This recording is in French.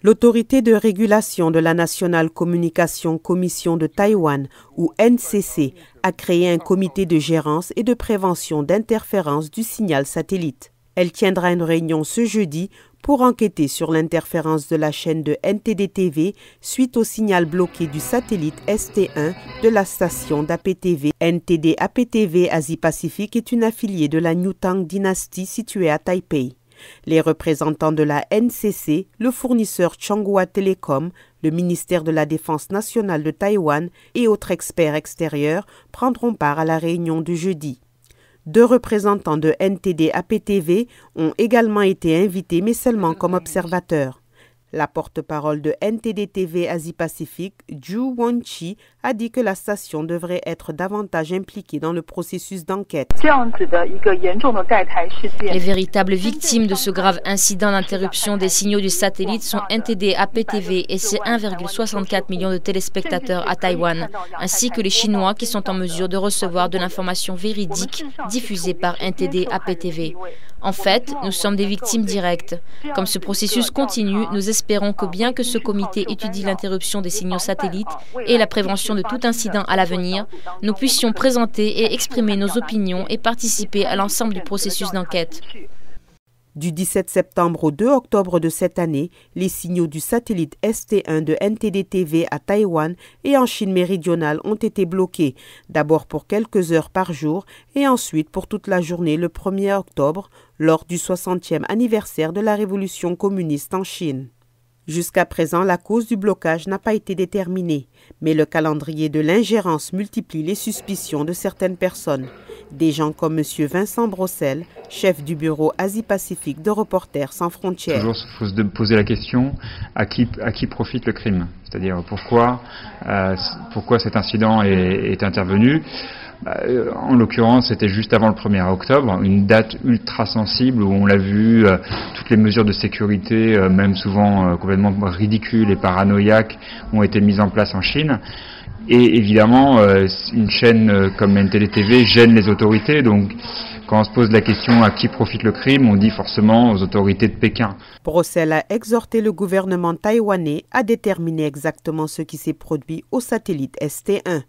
L'autorité de régulation de la National Communication Commission de Taïwan, ou NCC, a créé un comité de gérance et de prévention d'interférence du signal satellite. Elle tiendra une réunion ce jeudi pour enquêter sur l'interférence de la chaîne de NTD-TV suite au signal bloqué du satellite ST1 de la station d'APTV. NTD-APTV Asie-Pacifique est une affiliée de la New Tang Dynasty située à Taipei. Les représentants de la NCC, le fournisseur Changhua Telecom, le ministère de la Défense nationale de Taïwan et autres experts extérieurs prendront part à la réunion de jeudi. 2 représentants de NTD-APTV ont également été invités, mais seulement comme observateurs. La porte-parole de NTD-TV Asie-Pacifique, Zhu Wenqi, a dit que la station devrait être davantage impliquée dans le processus d'enquête. Les véritables victimes de ce grave incident d'interruption des signaux du satellite sont NTD-APTV et ses 1,64 millions de téléspectateurs à Taïwan, ainsi que les Chinois qui sont en mesure de recevoir de l'information véridique diffusée par NTD-APTV. En fait, nous sommes des victimes directes. Comme ce processus continue, nous espérons que bien que ce comité étudie l'interruption des signaux satellites et la prévention de tout incident à l'avenir, nous puissions présenter et exprimer nos opinions et participer à l'ensemble du processus d'enquête. Du 17 septembre au 2 octobre de cette année, les signaux du satellite ST1 de NTD-TV à Taïwan et en Chine méridionale ont été bloqués, d'abord pour quelques heures par jour et ensuite pour toute la journée le 1er octobre, lors du 60e anniversaire de la révolution communiste en Chine. Jusqu'à présent, la cause du blocage n'a pas été déterminée, mais le calendrier de l'ingérence multiplie les suspicions de certaines personnes. Des gens comme M. Vincent Brossel, chef du bureau Asie-Pacifique de Reporters sans frontières. Toujours, il faut se poser la question à qui profite le crime, c'est-à-dire pourquoi cet incident est intervenu. En l'occurrence, c'était juste avant le 1er octobre, une date ultra sensible où on l'a vu, toutes les mesures de sécurité, même souvent complètement ridicules et paranoïaques, ont été mises en place en Chine. Et évidemment, une chaîne comme NTD-TV gêne les autorités, donc quand on se pose la question à qui profite le crime, on dit forcément aux autorités de Pékin. Brossel a exhorté le gouvernement taïwanais à déterminer exactement ce qui s'est produit au satellite ST1.